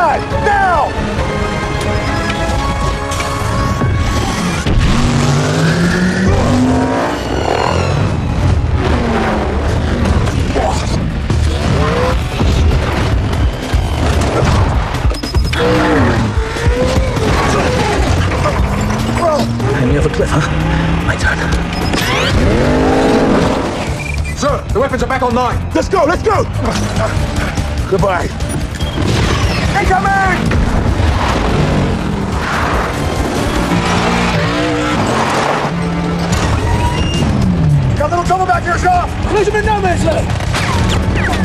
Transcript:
side! Now! Hanging off a cliff, huh? My turn. Sir, the weapons are back online. Let's go, let's go! Goodbye. Incoming! Got a little trouble back here, sir! Collision in no man's land!